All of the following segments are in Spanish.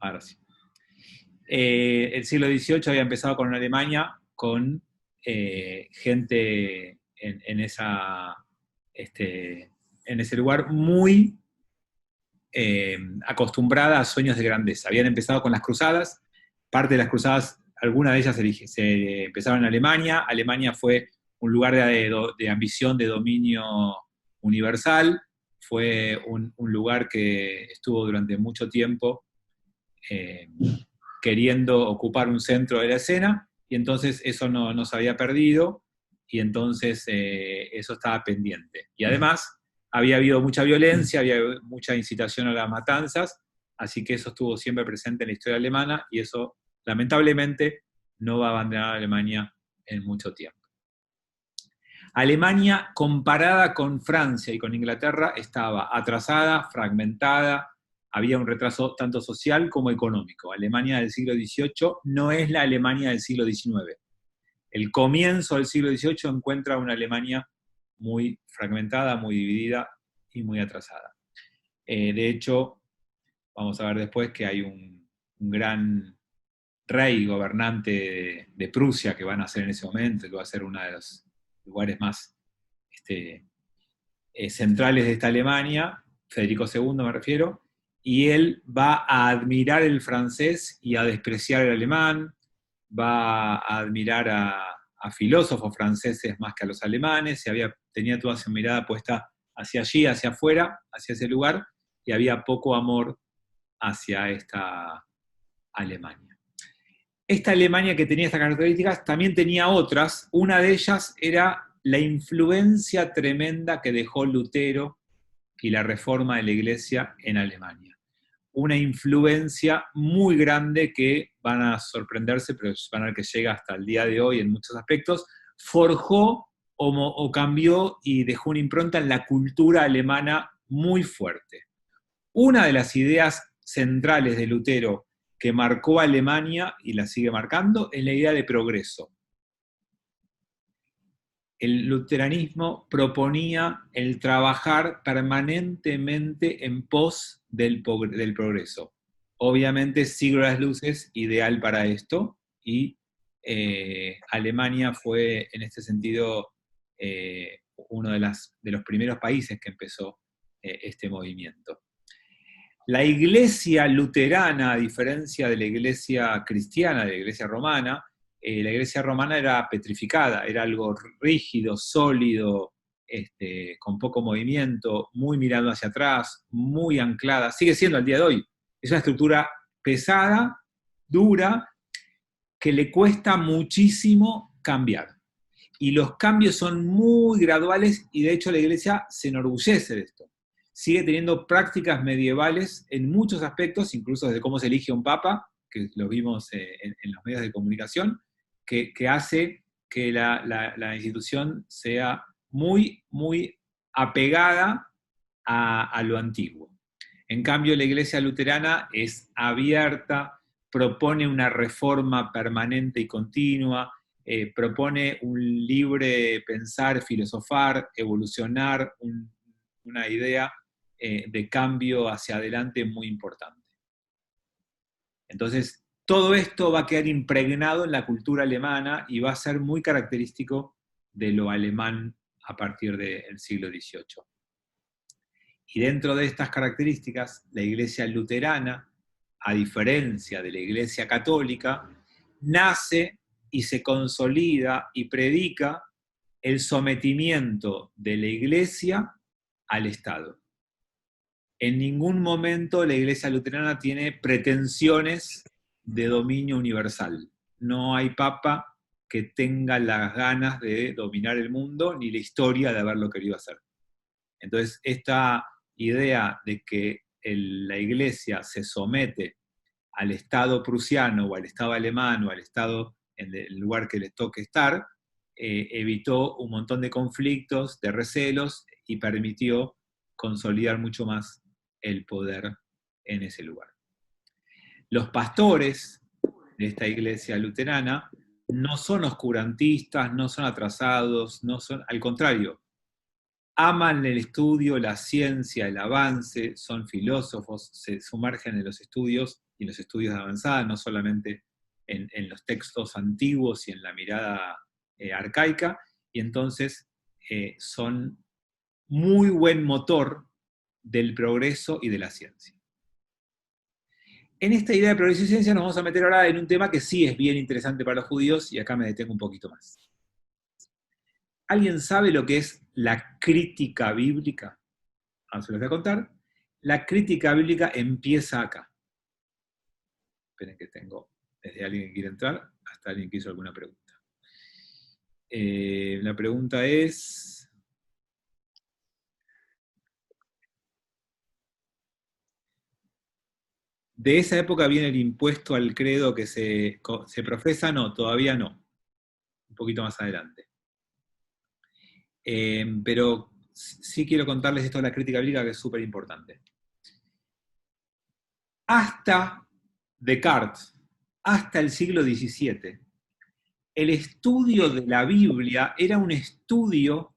Ahora sí. El siglo XVIII había empezado con Alemania, con gente en ese lugar muy acostumbrada a sueños de grandeza. Habían empezado con las cruzadas, parte de las cruzadas, algunas de ellas se empezaron en Alemania. Alemania fue un lugar de ambición, de dominio universal, fue un lugar que estuvo durante mucho tiempo eh, queriendo ocupar un centro de la escena, y entonces eso no se había perdido, y entonces eso estaba pendiente. Y además había habido mucha violencia, había mucha incitación a las matanzas, así que eso estuvo siempre presente en la historia alemana, y eso lamentablemente no va a abandonar a Alemania en mucho tiempo. Alemania, comparada con Francia y con Inglaterra, estaba atrasada, fragmentada, había un retraso tanto social como económico. Alemania del siglo XVIII no es la Alemania del siglo XIX. El comienzo del siglo XVIII encuentra una Alemania muy fragmentada, muy dividida y muy atrasada. De hecho, vamos a ver después que hay un gran rey gobernante de Prusia que van a ser en ese momento, que va a ser uno de los lugares más centrales de esta Alemania, Federico II me refiero, y él va a admirar el francés y a despreciar el alemán, va a admirar a filósofos franceses más que a los alemanes, tenía toda su mirada puesta hacia allí, hacia afuera, hacia ese lugar, y había poco amor hacia esta Alemania. Esta Alemania que tenía estas características también tenía otras. Una de ellas era la influencia tremenda que dejó Lutero y la reforma de la Iglesia en Alemania. Una influencia muy grande que van a sorprenderse, pero van a ver que llega hasta el día de hoy en muchos aspectos, forjó o cambió y dejó una impronta en la cultura alemana muy fuerte. Una de las ideas centrales de Lutero que marcó a Alemania y la sigue marcando es la idea de progreso. El luteranismo proponía el trabajar permanentemente en pos del progreso. Obviamente, siglo de las luces, ideal para esto, y Alemania fue en este sentido uno de los primeros países que empezó este movimiento. La iglesia luterana, a diferencia de la iglesia cristiana, de la iglesia romana, la iglesia romana era petrificada, era algo rígido, sólido, con poco movimiento, muy mirando hacia atrás, muy anclada, sigue siendo al día de hoy. Es una estructura pesada, dura, que le cuesta muchísimo cambiar. Y los cambios son muy graduales, y de hecho la iglesia se enorgullece de esto. Sigue teniendo prácticas medievales en muchos aspectos, incluso desde cómo se elige un papa, que lo vimos en los medios de comunicación, que hace que la institución sea muy, muy apegada a lo antiguo. En cambio, la iglesia luterana es abierta, propone una reforma permanente y continua, propone un libre pensar, filosofar, evolucionar, una idea de cambio hacia adelante muy importante. Entonces, todo esto va a quedar impregnado en la cultura alemana y va a ser muy característico de lo alemán a partir del siglo XVIII. Y dentro de estas características, la iglesia luterana, a diferencia de la iglesia católica, nace y se consolida y predica el sometimiento de la iglesia al Estado. En ningún momento la iglesia luterana tiene pretensiones de dominio universal. No hay papa que tenga las ganas de dominar el mundo, ni la historia de haberlo querido hacer. Entonces, esta idea de que la iglesia se somete al Estado prusiano o al Estado alemán o al Estado en el lugar que les toque estar, evitó un montón de conflictos, de recelos, y permitió consolidar mucho más el poder en ese lugar. Los pastores de esta iglesia luterana no son oscurantistas, no son atrasados, no son, al contrario, aman el estudio, la ciencia, el avance, son filósofos, se sumergen en los estudios y en los estudios de avanzada, no solamente en los textos antiguos y en la mirada arcaica, y entonces son muy buen motor del progreso y de la ciencia. En esta idea de progreso y ciencia nos vamos a meter ahora en un tema que sí es bien interesante para los judíos, y acá me detengo un poquito más. ¿Alguien sabe lo que es la crítica bíblica? Ahora se los voy a contar. La crítica bíblica empieza acá. Esperen que tengo desde alguien que quiere entrar hasta alguien que hizo alguna pregunta. La pregunta es... ¿De esa época viene el impuesto al credo que se profesa? No, todavía no. Un poquito más adelante. Pero sí quiero contarles esto de la crítica bíblica, que es súper importante. Hasta Descartes, hasta el siglo XVII, el estudio de la Biblia era un estudio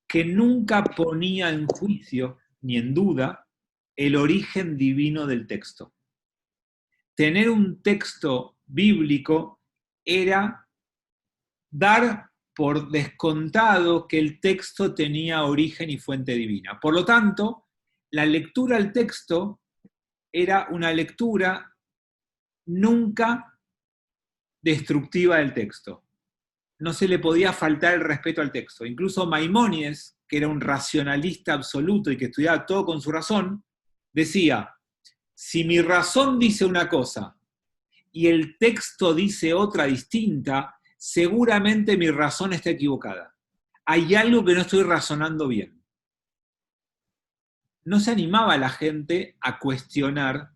que nunca ponía en juicio ni en duda el origen divino del texto. Tener un texto bíblico era dar por descontado que el texto tenía origen y fuente divina. Por lo tanto, la lectura al texto era una lectura nunca destructiva del texto. No se le podía faltar el respeto al texto. Incluso Maimónides, que era un racionalista absoluto y que estudiaba todo con su razón, decía, si mi razón dice una cosa y el texto dice otra distinta, seguramente mi razón está equivocada. Hay algo que no estoy razonando bien. No se animaba a la gente a cuestionar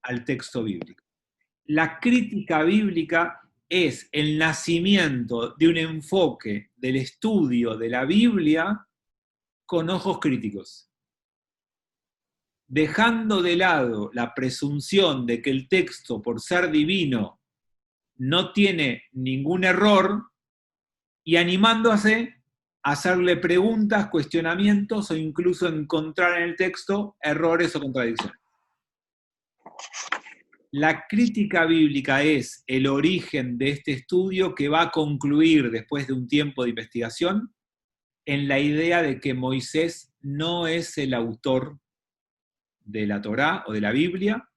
al texto bíblico. La crítica bíblica es el nacimiento de un enfoque del estudio de la Biblia con ojos críticos, dejando de lado la presunción de que el texto, por ser divino, no tiene ningún error, y animándose a hacerle preguntas, cuestionamientos o incluso encontrar en el texto errores o contradicciones. La crítica bíblica es el origen de este estudio que va a concluir después de un tiempo de investigación en la idea de que Moisés no es el autor de la Torá o de la Biblia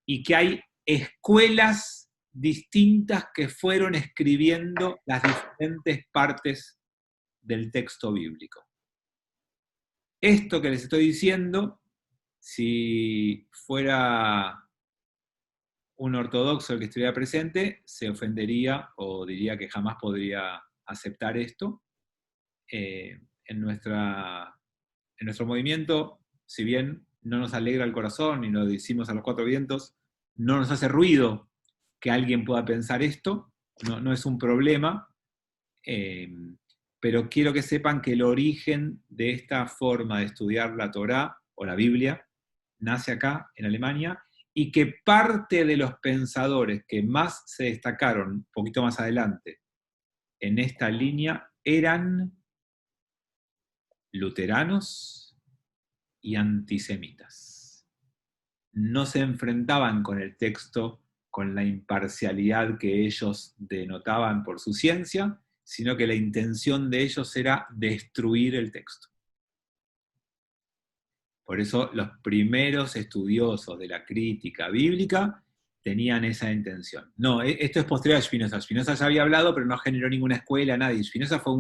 y que hay escuelas distintas que fueron escribiendo las diferentes partes del texto bíblico. Esto que les estoy diciendo, si fuera un ortodoxo el que estuviera presente, se ofendería o diría que jamás podría aceptar esto. En nuestro movimiento, si bien no nos alegra el corazón y lo decimos a los cuatro vientos, no nos hace ruido que alguien pueda pensar esto, no es un problema, pero quiero que sepan que el origen de esta forma de estudiar la Torá o la Biblia nace acá, en Alemania, y que parte de los pensadores que más se destacaron un poquito más adelante en esta línea eran luteranos y antisemitas. No se enfrentaban con el texto con la imparcialidad que ellos denotaban por su ciencia, sino que la intención de ellos era destruir el texto. Por eso los primeros estudiosos de la crítica bíblica tenían esa intención. No, esto es posterior a Spinoza. Spinoza ya había hablado, pero no generó ninguna escuela, nadie. Spinoza fue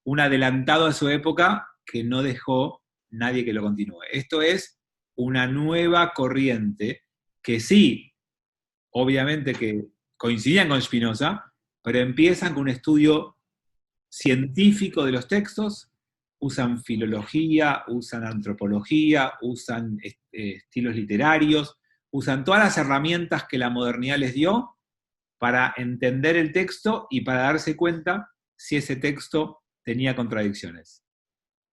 un adelantado a su época que no dejó nadie que lo continúe. Esto es una nueva corriente que sí, obviamente que coincidían con Spinoza, pero empiezan con un estudio científico de los textos, usan filología, usan antropología, usan estilos literarios, usan todas las herramientas que la modernidad les dio para entender el texto y para darse cuenta si ese texto tenía contradicciones.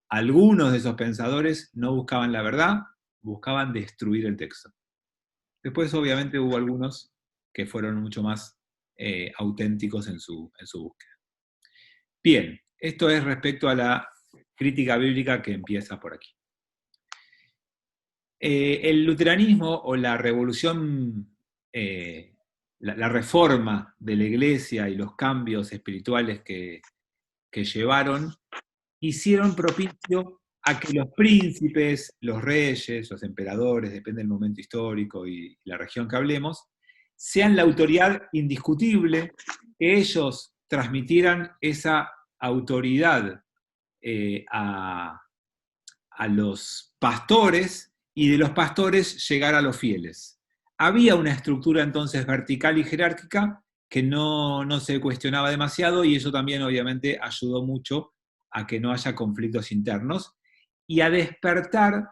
Algunos de esos pensadores no buscaban la verdad, buscaban destruir el texto. Después, obviamente, hubo algunos que fueron mucho más auténticos en su búsqueda. Bien, esto es respecto a la crítica bíblica que empieza por aquí. El luteranismo o la revolución, la reforma de la iglesia y los cambios espirituales que llevaron, hicieron propicio a que los príncipes, los reyes, los emperadores, depende del momento histórico y la región que hablemos, sean la autoridad indiscutible, que ellos transmitieran esa autoridad a los pastores, y de los pastores llegar a los fieles. Había una estructura entonces vertical y jerárquica que no se cuestionaba demasiado, y eso también obviamente ayudó mucho a que no haya conflictos internos y a despertar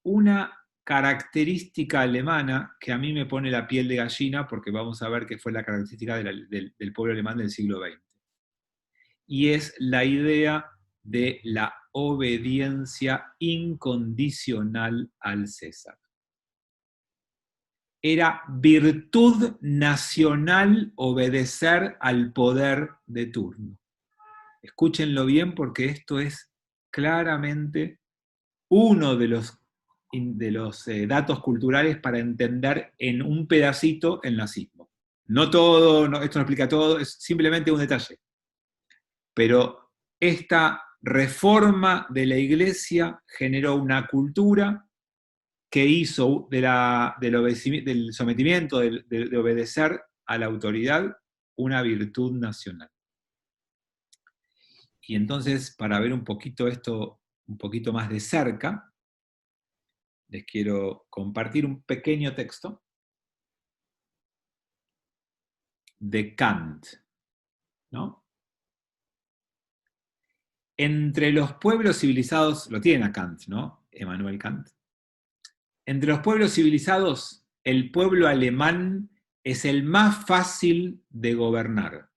una característica alemana que a mí me pone la piel de gallina, porque vamos a ver que fue la característica del pueblo alemán del siglo XX. Y es la idea de la obediencia incondicional al César. Era virtud nacional obedecer al poder de turno. Escúchenlo bien, porque esto es claramente uno de los datos culturales para entender en un pedacito el nazismo. No todo, no, esto no explica todo, es simplemente un detalle. Pero esta reforma de la iglesia generó una cultura que hizo del sometimiento, de obedecer a la autoridad, una virtud nacional. Y entonces, para ver un poquito esto, un poquito más de cerca, les quiero compartir un pequeño texto de Kant, ¿no? Entre los pueblos civilizados, lo tienen a Kant, ¿no? Emmanuel Kant. Entre los pueblos civilizados, el pueblo alemán es el más fácil de gobernar.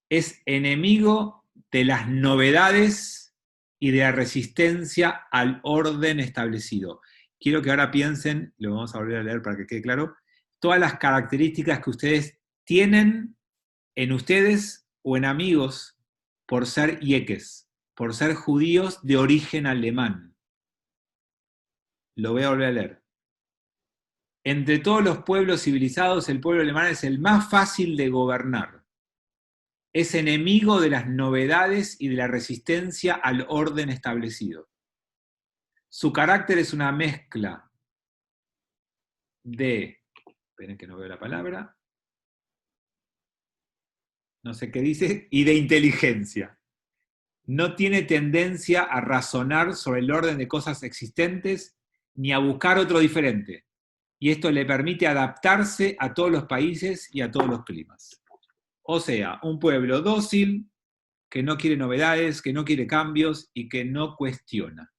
Es enemigo de las novedades y de la resistencia al orden establecido. Quiero que ahora piensen, lo vamos a volver a leer para que quede claro, todas las características que ustedes tienen en ustedes o en amigos por ser yeques, por ser judíos de origen alemán. Lo voy a volver a leer. Entre todos los pueblos civilizados, el pueblo alemán es el más fácil de gobernar. Es enemigo de las novedades y de la resistencia al orden establecido. Su carácter es una mezcla de, esperen que no veo la palabra, no sé qué dice, y de inteligencia. No tiene tendencia a razonar sobre el orden de cosas existentes ni a buscar otro diferente. Y esto le permite adaptarse a todos los países y a todos los climas. O sea, un pueblo dócil, que no quiere novedades, que no quiere cambios y que no cuestiona.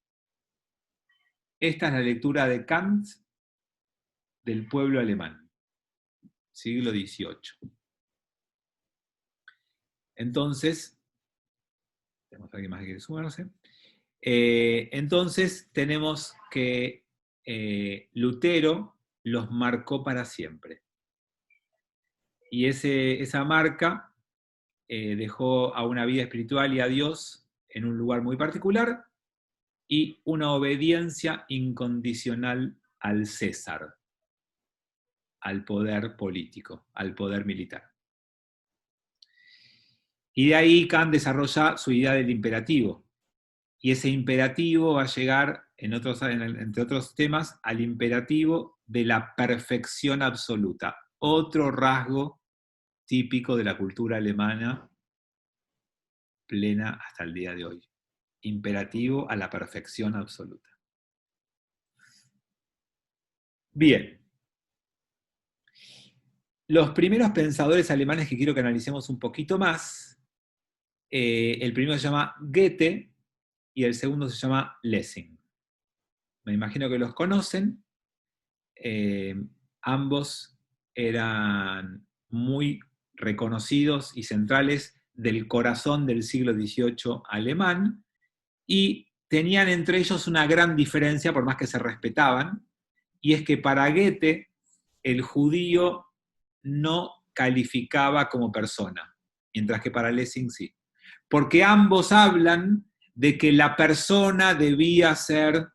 Esta es la lectura de Kant del pueblo alemán, siglo XVIII. Entonces, tenemos a alguien más que quiere sumarse. Entonces tenemos que Lutero los marcó para siempre. Y esa marca dejó a una vida espiritual y a Dios en un lugar muy particular, y una obediencia incondicional al César, al poder político, al poder militar. Y de ahí Kant desarrolla su idea del imperativo. Y ese imperativo va a llegar, entre otros temas, al imperativo de la perfección absoluta. Otro rasgo típico de la cultura alemana plena hasta el día de hoy. Imperativo a la perfección absoluta. Bien. Los primeros pensadores alemanes que quiero que analicemos un poquito más, el primero se llama Goethe y el segundo se llama Lessing. Me imagino que los conocen. Ambos eran muy reconocidos y centrales del corazón del siglo XVIII alemán, y tenían entre ellos una gran diferencia, por más que se respetaban, y es que para Goethe el judío no calificaba como persona, mientras que para Lessing sí. porque ambos hablan de que la persona debía ser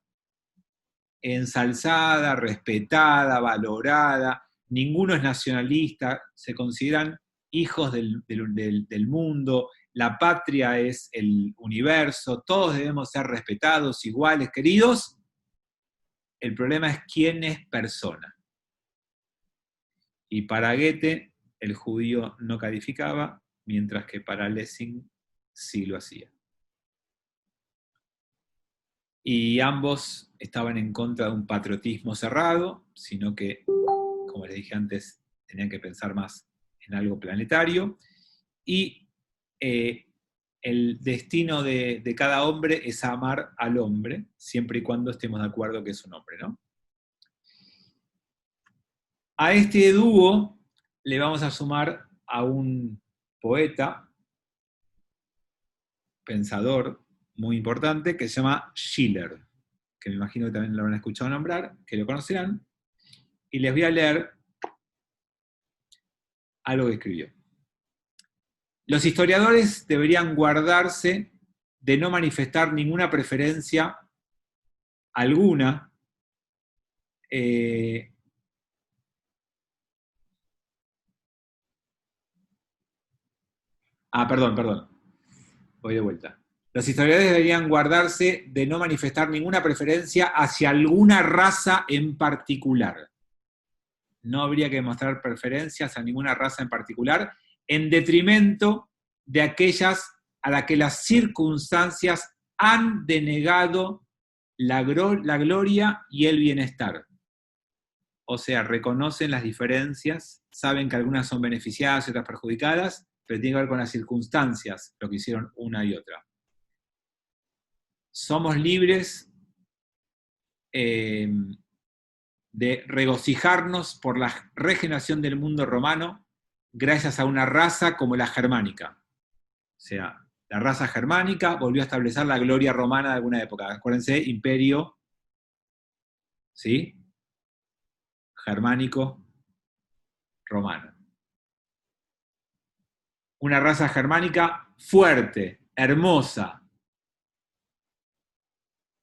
ensalzada, respetada, valorada. Ninguno es nacionalista, se consideran hijos del mundo, la patria es el universo, todos debemos ser respetados, iguales, queridos. El problema es quién es persona. Y para Goethe, el judío no calificaba, mientras que para Lessing sí lo hacía. Y ambos estaban en contra de un patriotismo cerrado, sino que, como les dije antes, tenían que pensar más en algo planetario. Y el destino de cada hombre es amar al hombre, siempre y cuando estemos de acuerdo que es un hombre, ¿no? A este dúo le vamos a sumar a un poeta, pensador muy importante, que se llama Schiller, que me imagino que también lo habrán escuchado nombrar, que lo conocerán, y les voy a leer algo que escribió. Los historiadores deberían guardarse de no manifestar ninguna preferencia alguna perdón, voy de vuelta. Los historiadores deberían guardarse de no manifestar ninguna preferencia hacia alguna raza en particular. No habría que mostrar preferencias a ninguna raza en particular, en detrimento de aquellas a las que las circunstancias han denegado la gloria y el bienestar. O sea, reconocen las diferencias, saben que algunas son beneficiadas y otras perjudicadas, pero tiene que ver con las circunstancias, lo que hicieron una y otra. Somos libres de regocijarnos por la regeneración del mundo romano gracias a una raza como la germánica. O sea, la raza germánica volvió a establecer la gloria romana de alguna época. Acuérdense, imperio, ¿sí? Germánico, romano. Una raza germánica fuerte, hermosa,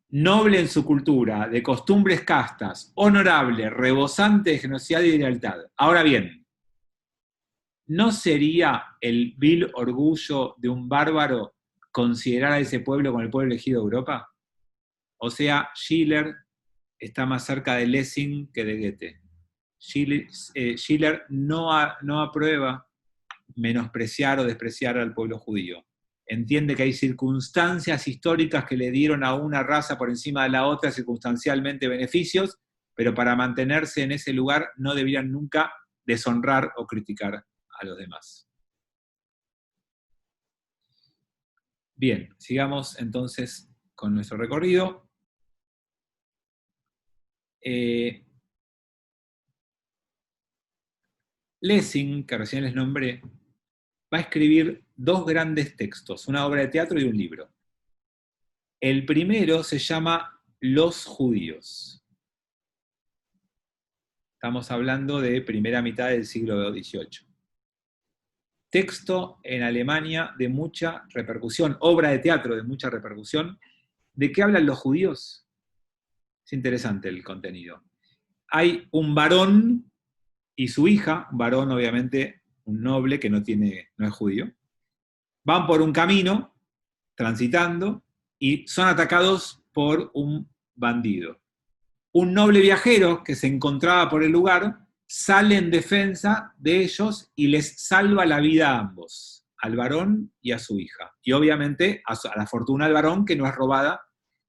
noble en su cultura, de costumbres castas, honorable, rebosante de generosidad y lealtad. Ahora bien, ¿no sería el vil orgullo de un bárbaro considerar a ese pueblo como el pueblo elegido de Europa? O sea, Schiller está más cerca de Lessing que de Goethe. Schiller no aprueba menospreciar o despreciar al pueblo judío. Entiende que hay circunstancias históricas que le dieron a una raza por encima de la otra circunstancialmente beneficios, pero para mantenerse en ese lugar no debían nunca deshonrar o criticar a los demás. Bien, sigamos entonces con nuestro recorrido. Lessing, que recién les nombré, va a escribir dos grandes textos, una obra de teatro y un libro. El primero se llama Los judíos. Estamos hablando de primera mitad del siglo XVIII. Texto en Alemania de mucha repercusión, obra de teatro de mucha repercusión. ¿De qué hablan los judíos? Es interesante el contenido. Hay un varón y su hija, un varón obviamente, un noble que no es judío, van por un camino, transitando, y son atacados por un bandido. Un noble viajero que se encontraba por el lugar sale en defensa de ellos y les salva la vida a ambos, al varón y a su hija. Y obviamente a la fortuna del varón, que no es robada,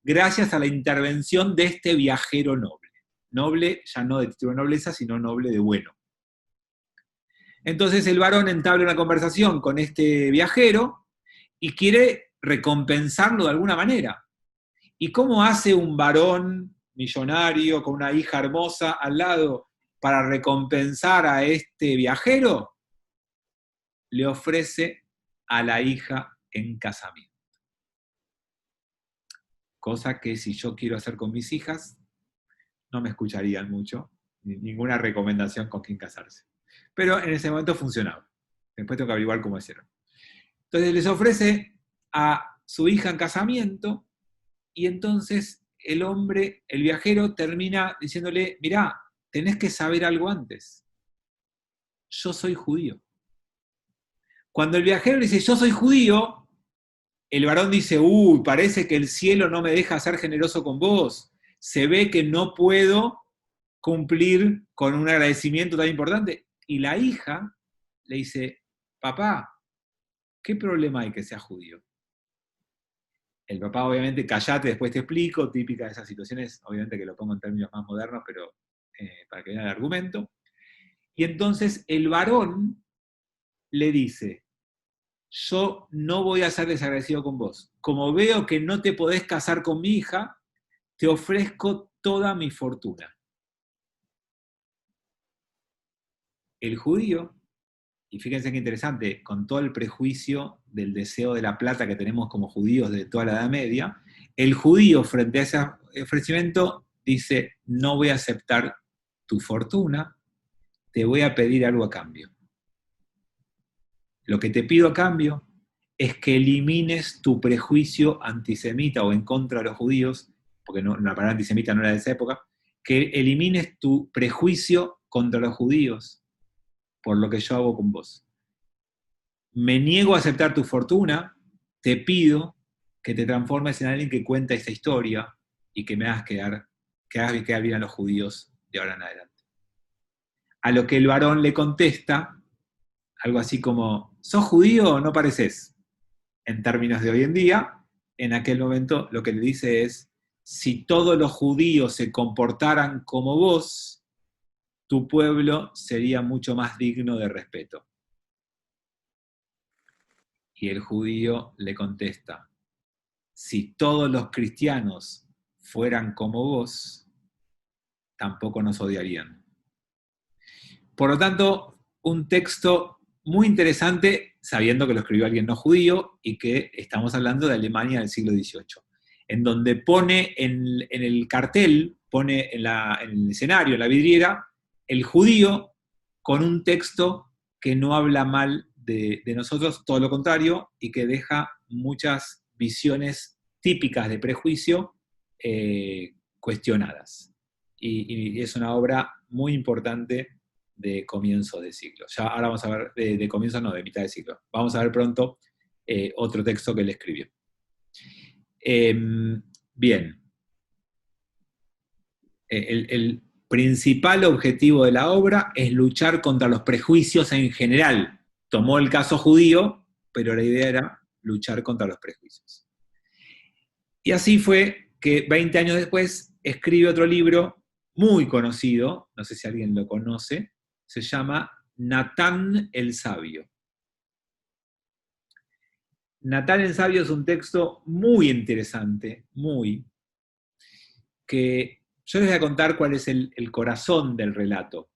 gracias a la intervención de este viajero noble. Noble ya no de título de nobleza, sino noble de bueno. Entonces el varón entabla una conversación con este viajero y quiere recompensarlo de alguna manera. ¿Y cómo hace un varón millonario con una hija hermosa al lado para recompensar a este viajero? Le ofrece a la hija en casamiento. Cosa que si yo quiero hacer con mis hijas, no me escucharían mucho, ninguna recomendación con quién casarse. Pero en ese momento funcionaba. Después tengo que averiguar cómo hicieron. Entonces les ofrece a su hija en casamiento, y entonces el hombre, el viajero, termina diciéndole, mirá, tenés que saber algo antes. Yo soy judío. Cuando el viajero dice, yo soy judío, el varón dice, uy, parece que el cielo no me deja ser generoso con vos. Se ve que no puedo cumplir con un agradecimiento tan importante. Y la hija le dice, papá, ¿qué problema hay que sea judío? El papá, obviamente, callate, después te explico, típica de esas situaciones, obviamente que lo pongo en términos más modernos, pero para que vean el argumento. Y entonces el varón le dice, yo no voy a ser desagradecido con vos. Como veo que no te podés casar con mi hija, te ofrezco toda mi fortuna. El judío, y fíjense qué interesante, con todo el prejuicio del deseo de la plata que tenemos como judíos de toda la Edad Media, el judío frente a ese ofrecimiento dice, no voy a aceptar tu fortuna, te voy a pedir algo a cambio. Lo que te pido a cambio es que elimines tu prejuicio antisemita o en contra de los judíos, porque no, la palabra antisemita no era de esa época, que elimines tu prejuicio contra los judíos por lo que yo hago con vos. Me niego a aceptar tu fortuna, te pido que te transformes en alguien que cuenta esta historia y que me hagas quedar bien a los judíos de ahora en adelante. A lo que el varón le contesta, algo así como, ¿sos judío o no pareces? En términos de hoy en día, en aquel momento lo que le dice es, si todos los judíos se comportaran como vos, tu pueblo sería mucho más digno de respeto. Y el judío le contesta, si todos los cristianos fueran como vos, tampoco nos odiarían. Por lo tanto, un texto muy interesante, sabiendo que lo escribió alguien no judío y que estamos hablando de Alemania del siglo XVIII, en donde pone en el cartel, pone en el escenario, en la vidriera, el judío con un texto que no habla mal de nosotros, todo lo contrario, y que deja muchas visiones típicas de prejuicio cuestionadas. Y es una obra muy importante de comienzos de siglo. Ya ahora vamos a ver, de comienzos no, de mitad de siglo. Vamos a ver pronto otro texto que él escribió. Bien. El principal objetivo de la obra es luchar contra los prejuicios en general. Tomó el caso judío, pero la idea era luchar contra los prejuicios. Y así fue que 20 años después escribe otro libro muy conocido, no sé si alguien lo conoce, se llama Natán el Sabio. Natán el Sabio es un texto muy interesante, que yo les voy a contar cuál es el corazón del relato,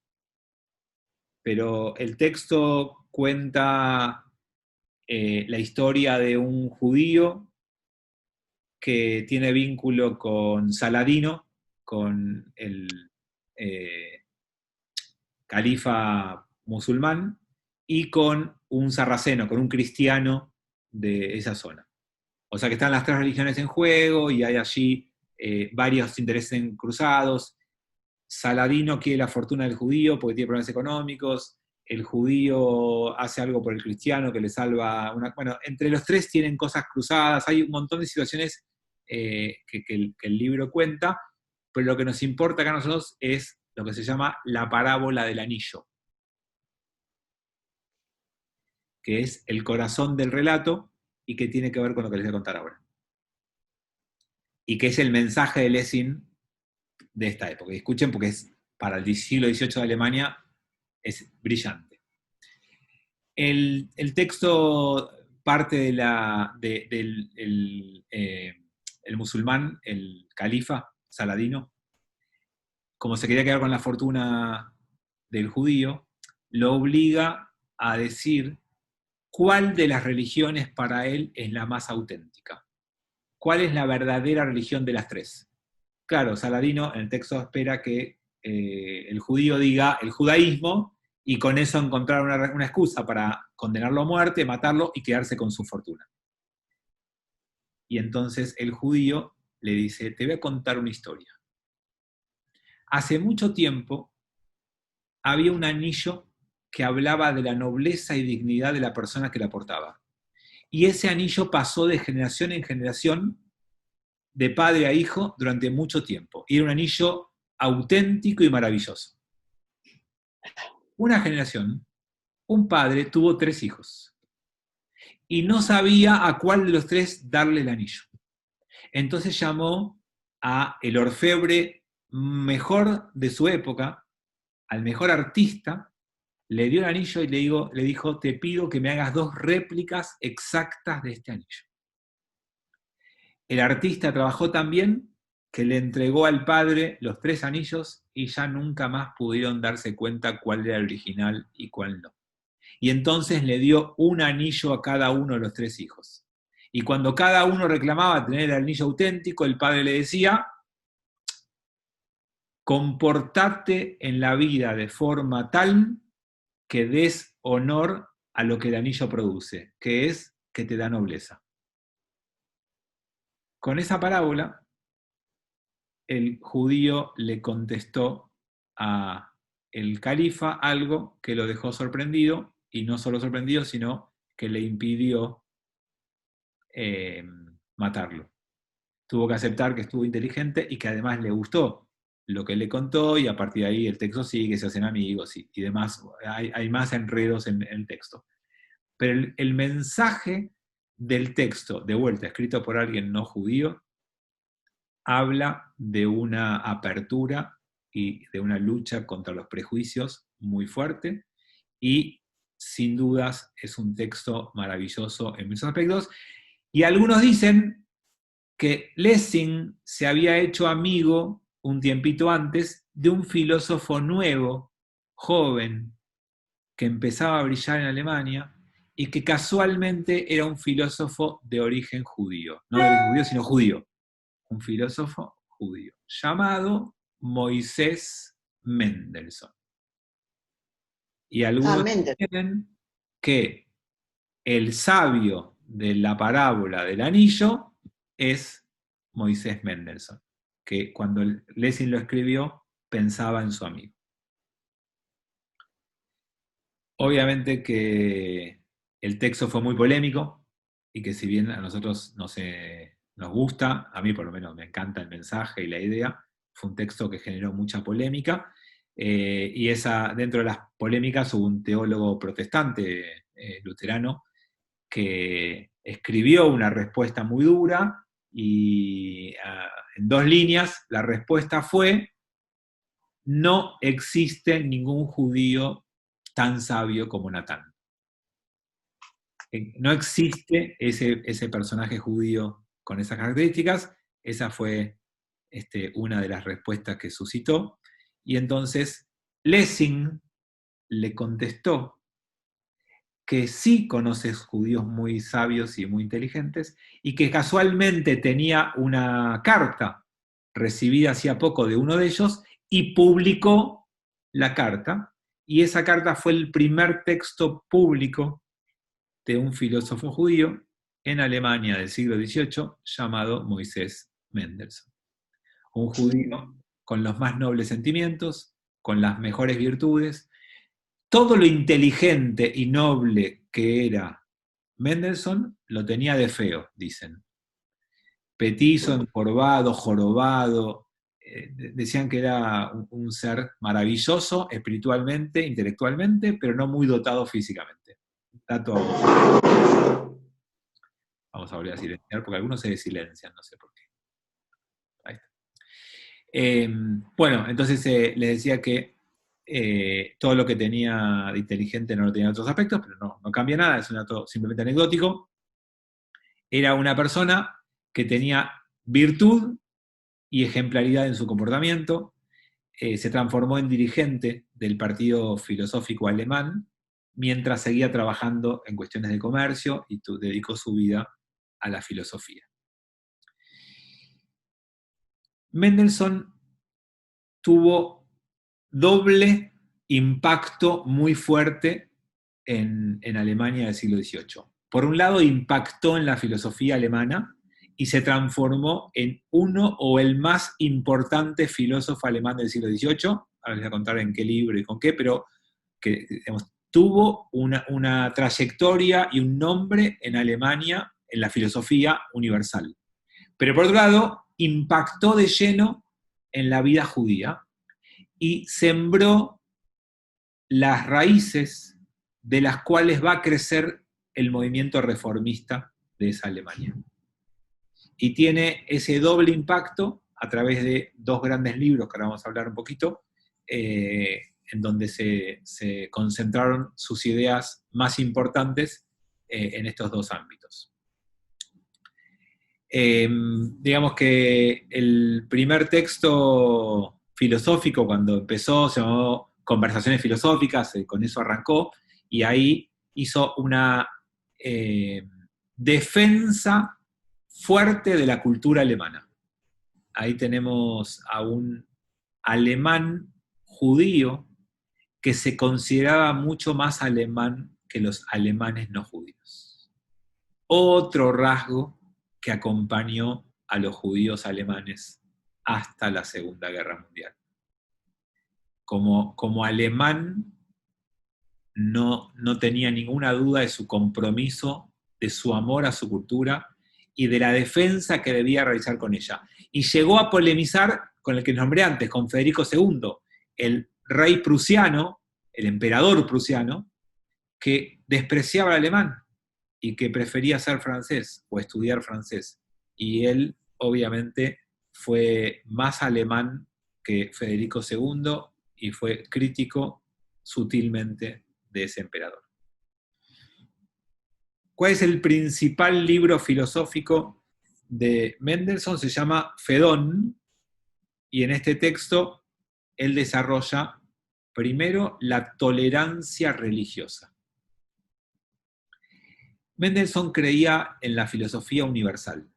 pero el texto cuenta la historia de un judío que tiene vínculo con Saladino, con el califa musulmán, y con un sarraceno, con un cristiano de esa zona. O sea que están las tres religiones en juego y hay allí varios intereses cruzados. Saladino quiere la fortuna del judío porque tiene problemas económicos, el judío hace algo por el cristiano que le salva una... Bueno, entre los tres tienen cosas cruzadas, hay un montón de situaciones que el libro cuenta, pero lo que nos importa acá a nosotros es lo que se llama la parábola del anillo, que es el corazón del relato y que tiene que ver con lo que les voy a contar ahora. Y que es el mensaje de Lessing de esta época. Y escuchen porque es para el siglo XVIII de Alemania, es brillante. El texto parte del el musulmán, el califa Saladino, como se quería quedar con la fortuna del judío, lo obliga a decir cuál de las religiones para él es la más auténtica. ¿Cuál es la verdadera religión de las tres? Claro, Saladino en el texto espera que el judío diga el judaísmo y con eso encontrar una excusa para condenarlo a muerte, matarlo y quedarse con su fortuna. y entonces el judío le dice, te voy a contar una historia. Hace mucho tiempo había un anillo que hablaba de la nobleza y dignidad de la persona que la portaba. Y ese anillo pasó de generación en generación, de padre a hijo, durante mucho tiempo. Y era un anillo auténtico y maravilloso. Una generación, un padre tuvo 3 hijos y no sabía a cuál de los 3 darle el anillo. Entonces llamó a el orfebre mejor de su época, al mejor artista, le dio el anillo y le dijo, te pido que me hagas 2 réplicas exactas de este anillo. El artista trabajó tan bien que le entregó al padre los 3 anillos y ya nunca más pudieron darse cuenta cuál era el original y cuál no. Y entonces le dio un anillo a cada uno de los 3 hijos. Y cuando cada uno reclamaba tener el anillo auténtico, el padre le decía, comportate en la vida de forma tal que des honor a lo que el anillo produce, que es que te da nobleza. Con esa parábola, el judío le contestó a el califa algo que lo dejó sorprendido, y no solo sorprendido, sino que le impidió matarlo. Tuvo que aceptar que estuvo inteligente y que además le gustó lo que le contó, y a partir de ahí el texto sigue, se hacen amigos y demás. Hay más enredos en el texto. Pero el mensaje del texto, de vuelta, escrito por alguien no judío, habla de una apertura y de una lucha contra los prejuicios muy fuerte, y sin dudas es un texto maravilloso en muchos aspectos. Y algunos dicen que Lessing se había hecho amigo un tiempito antes de un filósofo nuevo, joven, que empezaba a brillar en Alemania y que casualmente era un filósofo de origen judío. No de origen judío, sino judío. Un filósofo judío, llamado Moisés Mendelssohn. Y algunos dicen que el sabio de la parábola del anillo es Moisés Mendelssohn, que cuando Lessing lo escribió pensaba en su amigo. Obviamente que el texto fue muy polémico y que si bien a nosotros nos gusta, a mí por lo menos me encanta el mensaje y la idea, fue un texto que generó mucha polémica, y dentro de las polémicas hubo un teólogo protestante, luterano, que escribió una respuesta muy dura y en 2 líneas la respuesta fue: no existe ningún judío tan sabio como Natán. No existe ese personaje judío con esas características. Esa fue una de las respuestas que suscitó. Y entonces Lessing le contestó que sí conoces judíos muy sabios y muy inteligentes, y que casualmente tenía una carta recibida hacía poco de uno de ellos, y publicó la carta, y esa carta fue el primer texto público de un filósofo judío en Alemania del siglo XVIII llamado Moisés Mendelssohn. Un judío con los más nobles sentimientos, con las mejores virtudes. Todo lo inteligente y noble que era Mendelssohn lo tenía de feo, dicen. Petizo, encorvado, jorobado. Decían que era un ser maravilloso espiritualmente, intelectualmente, pero no muy dotado físicamente. Dato. Vamos a volver a silenciar, porque algunos se desilencian, no sé por qué. Ahí está. Bueno, entonces les decía que todo lo que tenía de inteligente no lo tenía en otros aspectos, pero no cambia nada, es un dato simplemente anecdótico. Era una persona que tenía virtud y ejemplaridad en su comportamiento. Se transformó en dirigente del Partido Filosófico Alemán mientras seguía trabajando en cuestiones de comercio, y dedicó su vida a la filosofía. Mendelssohn tuvo doble impacto muy fuerte en Alemania del siglo XVIII. Por un lado, impactó en la filosofía alemana y se transformó en uno o el más importante filósofo alemán del siglo XVIII. Ahora les voy a contar en qué libro y con qué, pero que digamos, tuvo una trayectoria y un nombre en Alemania en la filosofía universal. Pero por otro lado, impactó de lleno en la vida judía y sembró las raíces de las cuales va a crecer el movimiento reformista de esa Alemania. Y tiene ese doble impacto a través de dos grandes libros, que ahora vamos a hablar un poquito, en donde se concentraron sus ideas más importantes en estos dos ámbitos. Digamos que el primer texto filosófico, cuando empezó, se llamó Conversaciones Filosóficas, con eso arrancó, y ahí hizo una defensa fuerte de la cultura alemana. Ahí tenemos a un alemán judío que se consideraba mucho más alemán que los alemanes no judíos. Otro rasgo que acompañó a los judíos alemanes hasta la Segunda Guerra Mundial. Como alemán no tenía ninguna duda de su compromiso, de su amor a su cultura y de la defensa que debía realizar con ella. Y llegó a polemizar con el que nombré antes, con Federico II, el rey prusiano, el emperador prusiano, que despreciaba al alemán y que prefería ser francés o estudiar francés. Y él, obviamente, fue más alemán que Federico II y fue crítico sutilmente de ese emperador. ¿Cuál es el principal libro filosófico de Mendelssohn? Se llama Fedón, y en este texto él desarrolla primero la tolerancia religiosa. Mendelssohn creía en la filosofía universal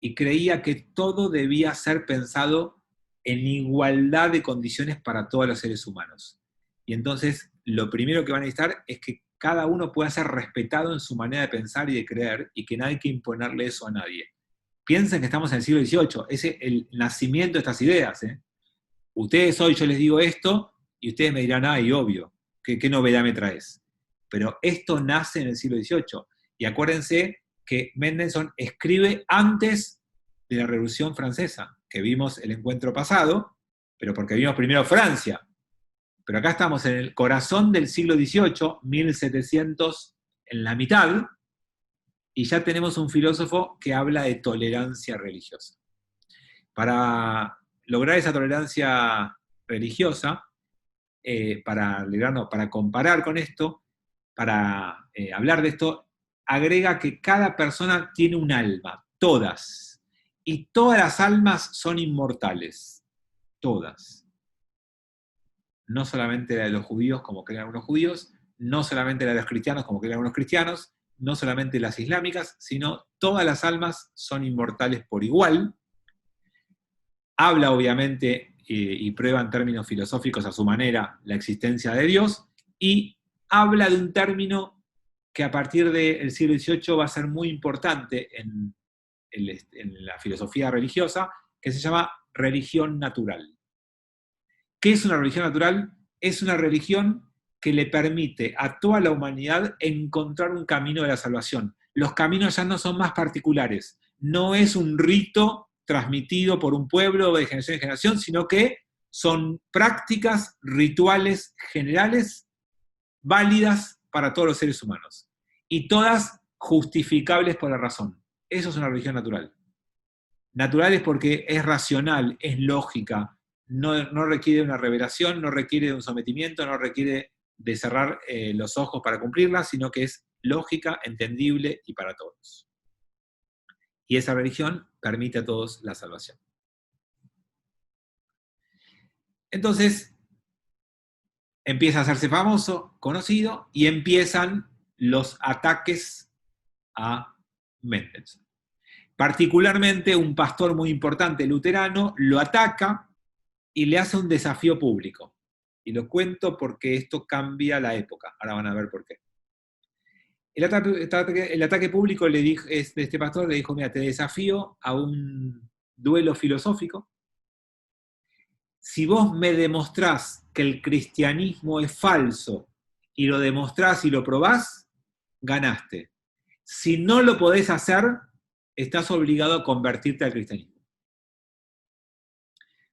y creía que todo debía ser pensado en igualdad de condiciones para todos los seres humanos. Y entonces lo primero que van a necesitar es que cada uno pueda ser respetado en su manera de pensar y de creer, y que no hay que imponerle eso a nadie. Piensen que estamos en el siglo XVIII, ese es el nacimiento de estas ideas. Ustedes hoy yo les digo esto, y ustedes me dirán, ay, obvio, ¿qué novedad me traes? Pero esto nace en el siglo XVIII. Y acuérdense que Mendelssohn escribe antes de la Revolución Francesa, que vimos el encuentro pasado, pero porque vimos primero Francia. Pero acá estamos en el corazón del siglo XVIII, 1700, en la mitad, y ya tenemos un filósofo que habla de tolerancia religiosa. Para lograr esa tolerancia religiosa, para comparar con esto, para hablar de esto, agrega que cada persona tiene un alma, todas, y todas las almas son inmortales, todas. No solamente la de los judíos, como creen algunos judíos, no solamente la de los cristianos, como creen algunos cristianos, no solamente las islámicas, sino todas las almas son inmortales por igual. Habla, obviamente, y prueba en términos filosóficos a su manera la existencia de Dios, y habla de un término que a partir del siglo XVIII va a ser muy importante en la filosofía religiosa, que se llama religión natural. ¿Qué es una religión natural? Es una religión que le permite a toda la humanidad encontrar un camino de la salvación. Los caminos ya no son más particulares, no es un rito transmitido por un pueblo de generación en generación, sino que son prácticas rituales generales válidas para todos los seres humanos, y todas justificables por la razón. Eso es una religión natural. Natural es porque es racional, es lógica, no requiere una revelación, no requiere de un sometimiento, no requiere de cerrar los ojos para cumplirla, sino que es lógica, entendible y para todos. Y esa religión permite a todos la salvación. Entonces, empieza a hacerse famoso, conocido, y empiezan los ataques a Mendelssohn. Particularmente un pastor muy importante luterano lo ataca y le hace un desafío público. Y lo cuento porque esto cambia la época. Ahora van a ver por qué. El ataque público le dijo, de este pastor le dijo, mira, te desafío a un duelo filosófico. Si vos me demostrás que el cristianismo es falso y lo demostrás y lo probás, ganaste. Si no lo podés hacer, estás obligado a convertirte al cristianismo.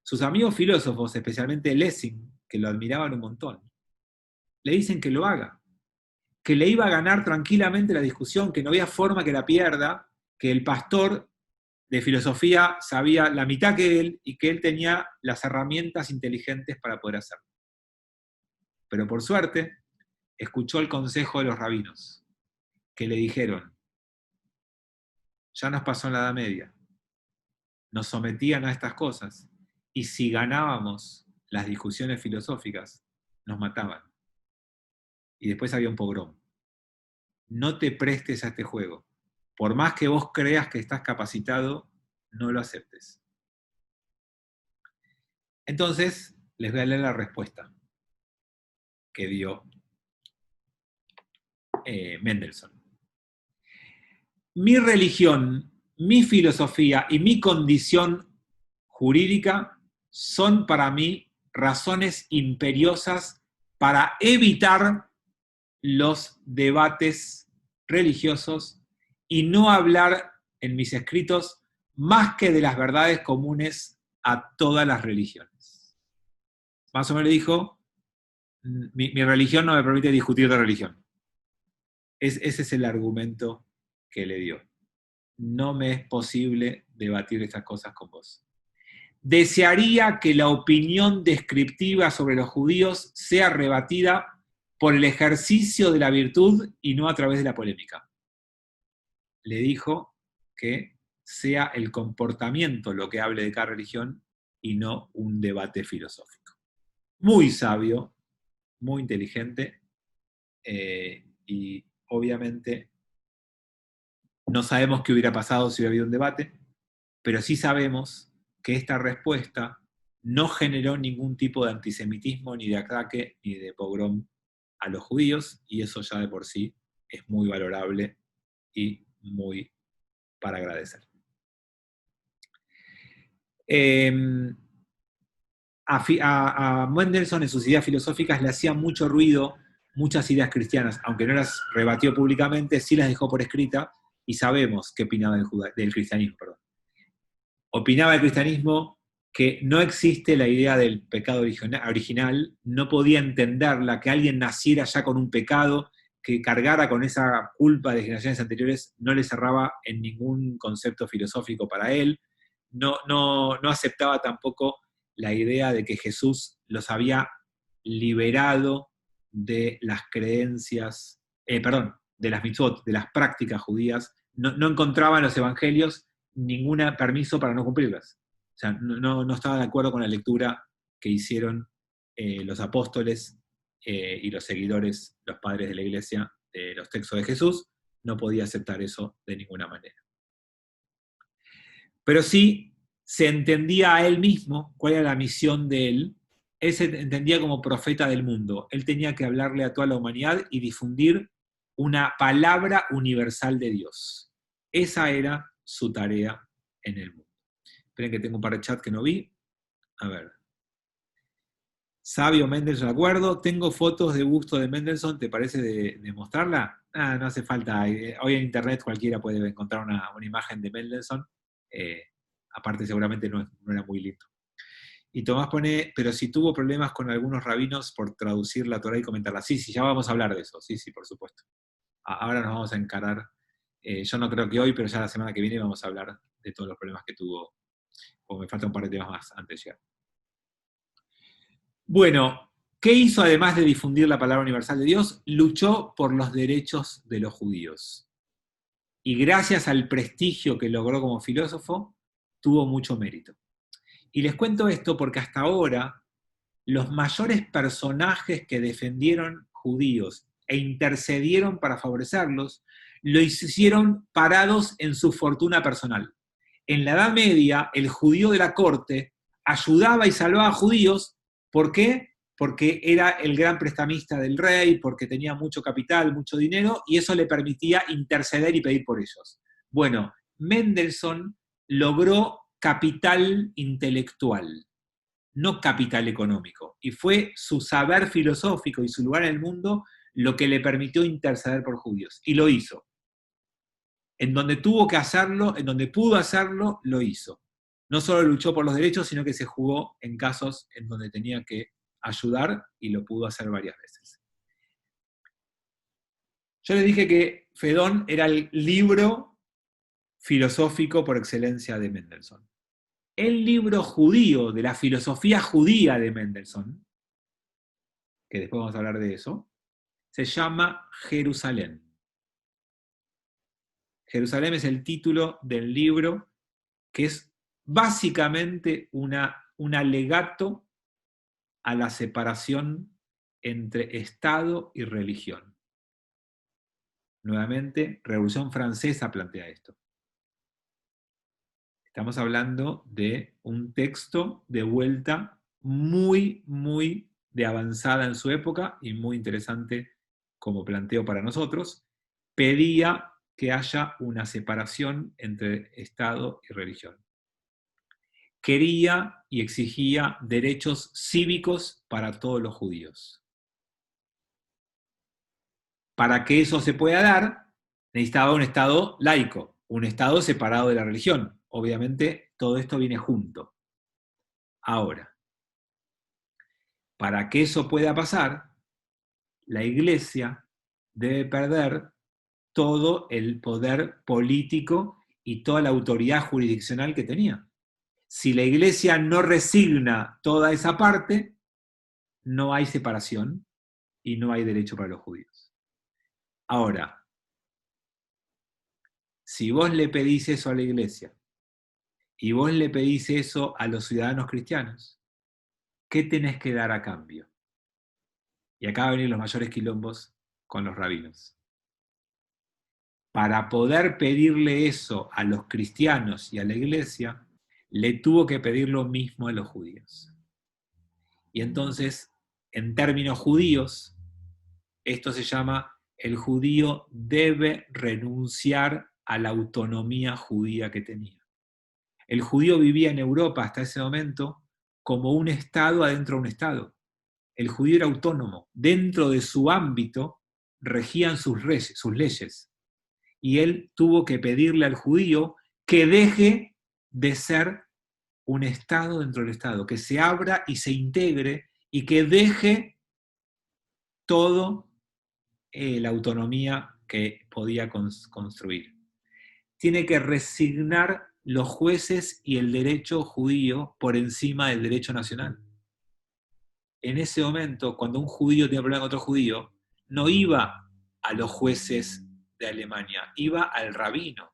Sus amigos filósofos, especialmente Lessing, que lo admiraban un montón, le dicen que lo haga, que le iba a ganar tranquilamente la discusión, que no había forma que la pierda, que el pastor de filosofía sabía la mitad que él y que él tenía las herramientas inteligentes para poder hacerlo. Pero por suerte, escuchó el consejo de los rabinos, que le dijeron, ya nos pasó en la Edad Media, nos sometían a estas cosas, y si ganábamos las discusiones filosóficas, nos mataban. Y después había un pogrom. No te prestes a este juego. Por más que vos creas que estás capacitado, no lo aceptes. Entonces, les voy a leer la respuesta que dio Mendelssohn. Mi religión, mi filosofía y mi condición jurídica son para mí razones imperiosas para evitar los debates religiosos y no hablar en mis escritos más que de las verdades comunes a todas las religiones. Más o menos dijo, mi religión no me permite discutir de religión. Ese es el argumento que le dio. No me es posible debatir estas cosas con vos. Desearía que la opinión descriptiva sobre los judíos sea rebatida por el ejercicio de la virtud y no a través de la polémica. Le dijo que sea el comportamiento lo que hable de cada religión y no un debate filosófico. Muy sabio, muy inteligente, y obviamente no sabemos qué hubiera pasado si hubiera habido un debate, pero sí sabemos que esta respuesta no generó ningún tipo de antisemitismo, ni de ataque, ni de pogrom a los judíos, y eso ya de por sí es muy valorable y muy para agradecer. A Mendelssohn en sus ideas filosóficas le hacía mucho ruido muchas ideas cristianas, aunque no las rebatió públicamente, sí las dejó por escrita, y sabemos qué opinaba del cristianismo. Perdón. Opinaba del cristianismo que no existe la idea del pecado original, no podía entenderla, que alguien naciera ya con un pecado, que cargara con esa culpa de generaciones anteriores, no le cerraba en ningún concepto filosófico para él, no aceptaba tampoco la idea de que Jesús los había liberado de las creencias, de las mitzvot, de las prácticas judías, no encontraba en los evangelios ningún permiso para no cumplirlas. O sea, no estaba de acuerdo con la lectura que hicieron los apóstoles y los seguidores, los padres de la iglesia, de los textos de Jesús. No podía aceptar eso de ninguna manera. Pero sí se entendía a él mismo cuál era la misión de él. Él se entendía como profeta del mundo. Él tenía que hablarle a toda la humanidad y difundir una palabra universal de Dios. Esa era su tarea en el mundo. Esperen que tengo un par de chats que no vi. A ver. Sabio Mendelssohn, de acuerdo. Tengo fotos de busto de Mendelssohn. ¿Te parece de mostrarla? No hace falta. Hoy en internet cualquiera puede encontrar una imagen de Mendelssohn. Aparte seguramente no era muy lindo. Y Tomás pone, pero si tuvo problemas con algunos rabinos por traducir la Torá y comentarla. Sí, ya vamos a hablar de eso. Sí, por supuesto. Ahora nos vamos a encarar. Yo no creo que hoy, pero ya la semana que viene vamos a hablar de todos los problemas que tuvo. O me falta un par de temas más antes de llegar. Bueno, ¿qué hizo además de difundir la palabra universal de Dios? Luchó por los derechos de los judíos. Y gracias al prestigio que logró como filósofo, tuvo mucho mérito. Y les cuento esto porque hasta ahora los mayores personajes que defendieron judíos e intercedieron para favorecerlos, lo hicieron parados en su fortuna personal. En la Edad Media, el judío de la corte ayudaba y salvaba a judíos. ¿Por qué? porque era el gran prestamista del rey, porque tenía mucho capital, mucho dinero, y eso le permitía interceder y pedir por ellos. Bueno, Mendelssohn logró capital intelectual, no capital económico, y fue su saber filosófico y su lugar en el mundo lo que le permitió interceder por judíos, y lo hizo. En donde tuvo que hacerlo, en donde pudo hacerlo, lo hizo. No solo luchó por los derechos, sino que se jugó en casos en donde tenía que ayudar y lo pudo hacer varias veces. Yo les dije que Fedón era el libro filosófico por excelencia de Mendelssohn. El libro judío, de la filosofía judía de Mendelssohn, que después vamos a hablar de eso, se llama Jerusalén. Jerusalén es el título del libro, que es básicamente un alegato a la separación entre Estado y religión. Nuevamente, Revolución Francesa plantea esto. Estamos hablando de un texto de vuelta muy, muy de avanzada en su época y muy interesante como planteo para nosotros. Pedía que haya una separación entre Estado y religión. Quería y exigía derechos cívicos para todos los judíos. Para que eso se pueda dar, necesitaba un Estado laico, un Estado separado de la religión. Obviamente, todo esto viene junto. Ahora, para que eso pueda pasar, la Iglesia debe perder todo el poder político y toda la autoridad jurisdiccional que tenía. Si la Iglesia no resigna toda esa parte, no hay separación y no hay derecho para los judíos. Ahora, si vos le pedís eso a la Iglesia y vos le pedís eso a los ciudadanos cristianos, ¿qué tenés que dar a cambio? Y acá van a venir los mayores quilombos con los rabinos. Para poder pedirle eso a los cristianos y a la Iglesia, le tuvo que pedir lo mismo a los judíos. Y entonces, en términos judíos, esto se llama: el judío debe renunciar a la autonomía judía que tenía. El judío vivía en Europa hasta ese momento como un Estado adentro de un Estado. El judío era autónomo. Dentro de su ámbito regían sus leyes. Y él tuvo que pedirle al judío que deje de ser un Estado dentro del Estado, que se abra y se integre y que deje todo la autonomía que podía construir. Tiene que resignar los jueces y el derecho judío por encima del derecho nacional. En ese momento, cuando un judío tenía problema con otro judío, no iba a los jueces de Alemania, iba al rabino.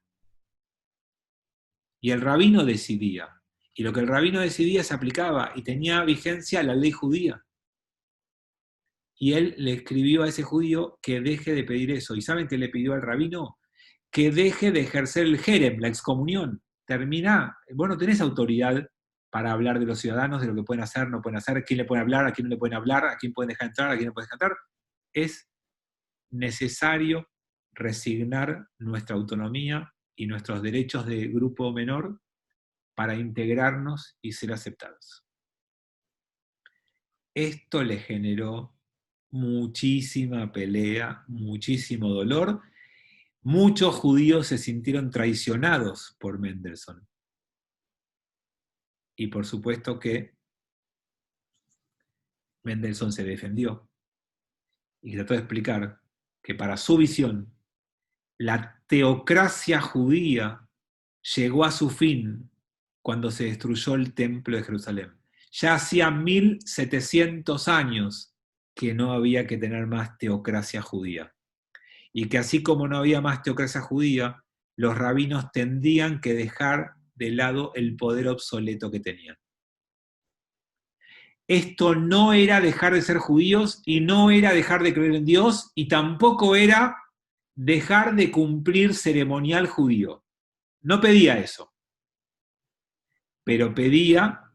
Y el rabino decidía. Y lo que el rabino decidía se aplicaba y tenía vigencia la ley judía. Y él le escribió a ese judío que deje de pedir eso. ¿Y saben qué le pidió al rabino? Que deje de ejercer el jerem, la excomunión. Termina, vos no tenés autoridad para hablar de los ciudadanos, de lo que pueden hacer, no pueden hacer, a quién le pueden hablar, a quién no le pueden hablar, a quién pueden dejar entrar, a quién no pueden dejar entrar. Es necesario resignar nuestra autonomía y nuestros derechos de grupo menor para integrarnos y ser aceptados. Esto le generó muchísima pelea, muchísimo dolor. Muchos judíos se sintieron traicionados por Mendelssohn. Y por supuesto que Mendelssohn se defendió y trató de explicar que para su visión, la teocracia judía llegó a su fin cuando se destruyó el templo de Jerusalén. Ya hacía 1700 años que no había que tener más teocracia judía. Y que así como no había más teocracia judía, los rabinos tendrían que dejar de lado el poder obsoleto que tenían. Esto no era dejar de ser judíos y no era dejar de creer en Dios y tampoco era dejar de cumplir ceremonial judío. No pedía eso, pero pedía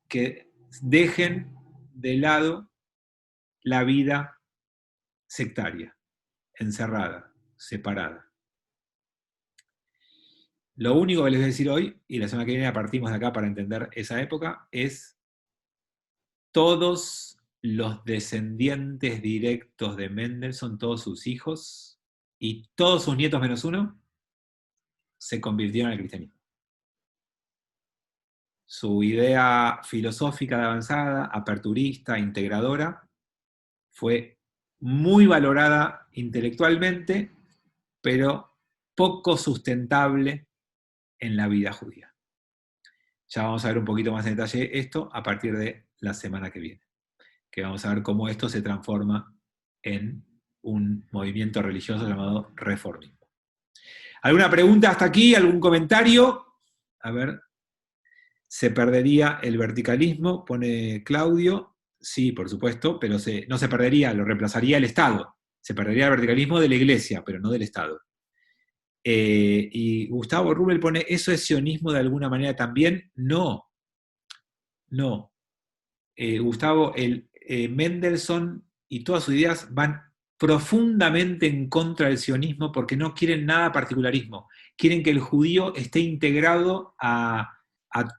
que dejen de lado la vida sectaria, encerrada, separada. Lo único que les voy a decir hoy, y la semana que viene partimos de acá para entender esa época, es todos los descendientes directos de Mendelssohn, todos sus hijos y todos sus nietos menos uno, se convirtieron al cristianismo. Su idea filosófica de avanzada, aperturista, integradora, fue muy valorada intelectualmente, pero poco sustentable en la vida judía. Ya vamos a ver un poquito más en detalle esto a partir de la semana que viene, que vamos a ver cómo esto se transforma en un movimiento religioso llamado reformismo. ¿Alguna pregunta hasta aquí? ¿Algún comentario? A ver, ¿se perdería el verticalismo? Pone Claudio. Sí, por supuesto, pero no se perdería, lo reemplazaría el Estado. Se perdería el verticalismo de la Iglesia, pero no del Estado. Y Gustavo Rubel pone, ¿eso es sionismo de alguna manera también? No. Gustavo, Mendelssohn y todas sus ideas van profundamente en contra del sionismo porque no quieren nada particularismo. Quieren que el judío esté integrado a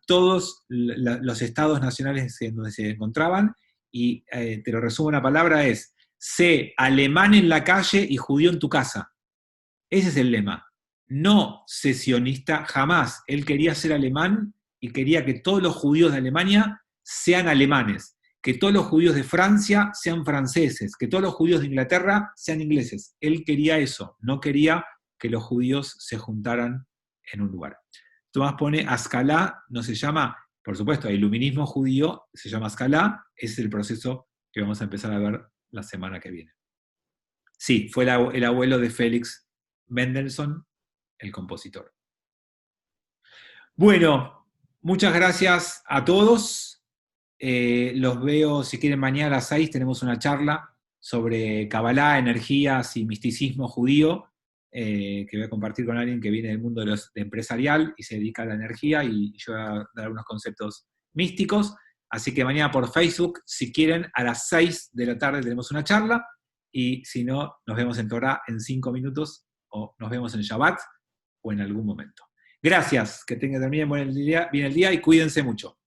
todos los estados nacionales en donde se encontraban, y te lo resumo en una palabra, es: sé alemán en la calle y judío en tu casa. Ese es el lema. No sé sionista, jamás. Él quería ser alemán y quería que todos los judíos de Alemania sean alemanes, que todos los judíos de Francia sean franceses, que todos los judíos de Inglaterra sean ingleses. Él quería eso, no quería que los judíos se juntaran en un lugar. Tomás pone, Ascalá no se llama, por supuesto, el iluminismo judío se llama Ascalá, ese es el proceso que vamos a empezar a ver la semana que viene. Sí, fue el abuelo de Félix Mendelssohn, el compositor. Bueno, muchas gracias a todos. Los veo, si quieren, mañana a las 6 tenemos una charla sobre Kabbalah, energías y misticismo judío, que voy a compartir con alguien que viene del mundo de empresarial y se dedica a la energía, y yo voy a dar unos conceptos místicos. Así que mañana por Facebook, si quieren, a las 6 de la tarde tenemos una charla, y si no, nos vemos en Torah en 5 minutos, o nos vemos en Shabbat, o en algún momento. Gracias, que tengan también bien el día y cuídense mucho.